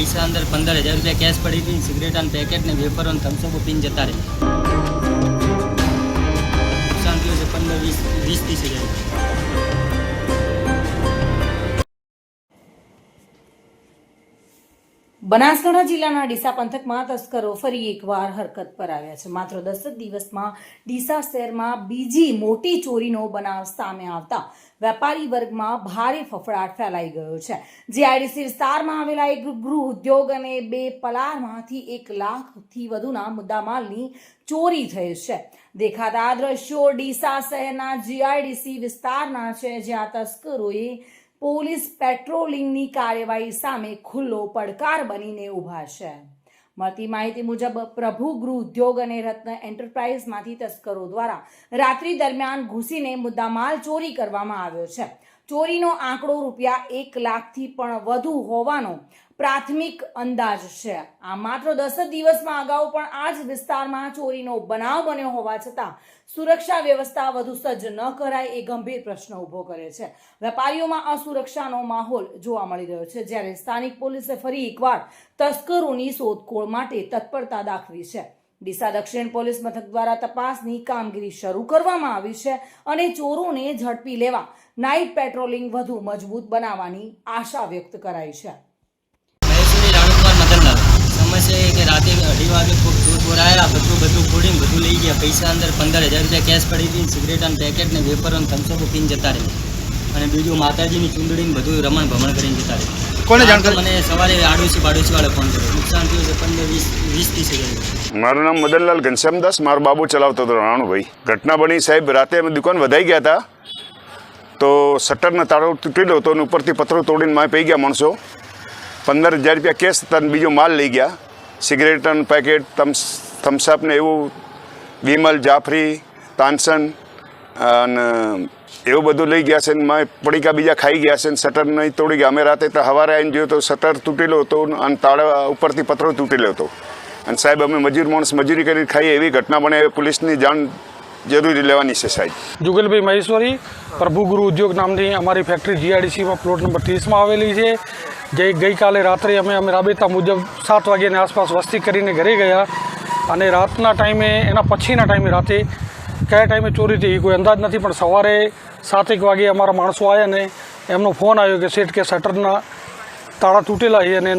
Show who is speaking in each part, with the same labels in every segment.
Speaker 1: પૈસા અંદર 15,000 રૂપિયા કેશ પડી હતી, સિગરેટ પેકેટ ને વેફર અને થમ્સઅપ પીને જતા રહે. નુકસાન થયું છે 15-20-30 હજાર.
Speaker 2: બનાસકાંઠા જિલ્લાના ડીસા પંથકમાં તસ્કરો ફરી એકવાર હરકત પર આવ્યા છે. માત્ર 10 જ દિવસમાં ડીસા શહેરમાં બીજી મોટી ચોરીનો બનાવ સામે આવતા વેપારી વર્ગમાં ભારે ફફડાટ ફેલાઈ ગયો છે. જીઆઈડીસી વિસ્તારમાં આવેલા એક ગૃહ ઉદ્યોગ અને 2 પલારમાંથી 1 લાખથી વધુના મુદ્દામાલની ચોરી થઈ છે. દેખાતા આ દ્રશ્યો ડીસા શહેરના જીઆઈડીસી વિસ્તારના છે, જ્યાં તસ્કરોએ પોલીસ પેટ્રોલિંગની કાર્યવાહી સામે ખુલ્લો પડકાર બનીને ઊભા છે. મળતી માહિતી મુજબ પ્રભુ ગૃહ ઉદ્યોગ અને રત્ન એન્ટરપ્રાઇઝમાંથી તસ્કરો દ્વારા રાત્રિ દરમિયાન ઘૂસીને મુદ્દામાલ ચોરી કરવામાં આવ્યો છે. ચોરીનો આંકડો રૂપિયા 1 લાખથી પણ વધુ હોવાનો પ્રાથમિક અંદાજ છે. આ માત્ર 10 દિવસમાં અગાઉ પણ આ જ વિસ્તારમાં ચોરીનો બનાવ બન્યો હોવા છતાં સુરક્ષા વ્યવસ્થા વધુ સજ્જ ન કરાય એ ગંભીર પ્રશ્ન ઊભો કરે છે. વેપારીઓમાં અસુરક્ષાનો માહોલ જોવા મળી રહ્યો છે, જ્યારે સ્થાનિક પોલીસે ફરી એકવાર તસ્કરોની શોધખોળ માટે તત્પરતા દાખવી છે. ડીસા દક્ષિણ પોલીસ મથક દ્વારા તપાસની કામગીરી શરૂ કરવામાં આવી છે અને ચોરોને ઝડપી લેવા નાઇટ પેટ્રોલિંગ વધુ મજબૂત બનાવવાની આશા વ્યક્ત કરાઈ છે.
Speaker 1: સમસ્યા એ કે રાતે 2:30 વાગે ખૂબ ચોર આવ્યા, બધું ફોડીને બધું લઈ ગયા. પૈસા અંદર 15,000 રૂપિયા કેશ પડી હતી, સિગરેટ અને પેકેટ ને વેફર અને થમ્સઅપ પીને જતા રહે. અને બીજું માતાજીની ચૂંદડીને બધું રમણ ભમણ કરીને જતા રહે.
Speaker 3: કોને જાણ કરી?
Speaker 1: મને સવારે આડોશી વાળા ફોન કર્યો. નુકસાન થયું છે 15-20-30 હજાર.
Speaker 4: મારું નામ મદનલાલ ઘનશ્યામદાસ, મારો બાબુ ચલાવતો હતો રાણુભાઈ. ઘટના બની સાહેબ, રાતે અમે દુકાન વધાઈ ગયા હતા તો શટરનો તાળો તૂટેલો હતો અને ઉપરથી પથ્થરો તોડીને માય પી ગયા માણસો. 15,000 રૂપિયા કેશ હતા અને બીજો માલ લઈ ગયા. સિગરેટ અને પેકેટ, થમ્સઅપ ને એવું, વિમલ, જાફરી, તાનસન અને એવું બધું લઈ ગયા છે. મેં પડીકા બીજા ખાઈ ગયા છે ને શટર નહીં તોડી ગયા. અમે રાતે તો સવારે આવીને જોયું તો શટર તૂટેલો હતો અને તાળા ઉપરથી પથ્થરો તૂટેલો હતો. અને સાહેબ અમે મજૂર માણસ મજૂરી કરી ખાઈએ, એવી ઘટના બને, પોલીસની જાણ જરૂરી લેવાની છે સાહેબ.
Speaker 3: જુગલભાઈ મહેશ્વરી, પ્રભુ ગૃહ ઉદ્યોગ નામની અમારી ફેક્ટરી જીઆઈડીસીમાં પ્લોટ નંબર 30માં આવેલી છે. જે ગઈકાલે રાત્રે અમે રાબેતા મુજબ 7 વાગ્યાની આસપાસ વસ્તી કરીને ઘરે ગયા અને રાતના ટાઈમે, એના પછીના ટાઈમે, રાતે કયા ટાઈમે ચોરી થઈ કોઈ અંદાજ નથી, પણ સવારે 7 વાગે અમારા માણસો આવ્યા ને એમનો ફોન આવ્યો કે શેઠ કે શટરના તાળા તૂટેલા છે અને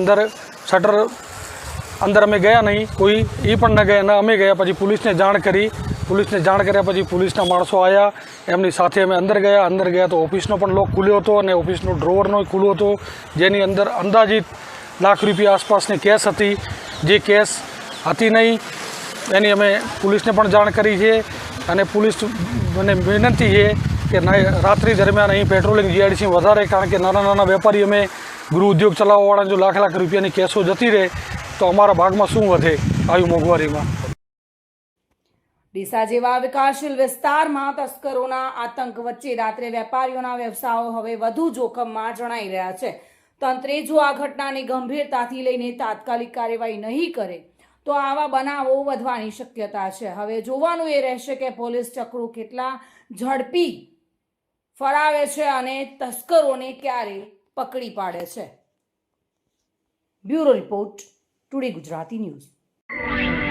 Speaker 3: અંદર અમે ગયા નહીં, કોઈ એ પણ ન ગયા, ન અમે ગયા. પછી પોલીસને જાણ કર્યા પછી પોલીસના માણસો આવ્યા, એમની સાથે અમે અંદર ગયા તો ઓફિસનો પણ લોક ખુલ્યો હતો અને ઓફિસનો ડ્રોવરનો ખુલ્લો હતો, જેની અંદર અંદાજિત લાખ રૂપિયા આસપાસની કેશ હતી. જે કેશ હતી નહીં એની અમે પોલીસને પણ જાણ કરી છે અને પોલીસ મને વિનંતી છે કે રાત્રિ દરમિયાન અહીં પેટ્રોલિંગ જીઆઈડીસી વધારે, કારણ કે નાના વેપારી અમે ગૃહ ઉદ્યોગ ચલાવવાવાળા જો લાખ રૂપિયાની કેશો જતી રહે તો અમારા ભાગમાં શું વધે આવી મોંઘવારીમાં.
Speaker 2: ડીસા જેવા વિકાસશીલ વિસ્તારમાં તસ્કરોના આતંક વચ્ચે રાત્રે વેપારીઓના વ્યવસાયો હવે વધુ જોખમમાં જણાઈ રહ્યા છે. તંત્રે જો આ ઘટનાને ગંભીરતાથી લઈને તાત્કાલિક કાર્યવાહી નહીં કરે તો આવા બનાવો વધવાની શક્યતા છે. હવે જોવાનું એ રહેશે કે પોલીસ ચક્રો કેટલા ઝડપી ફરાવે છે અને તસ્કરોને ક્યારે પકડી પાડે છે. Bureau report, today Gujarati news.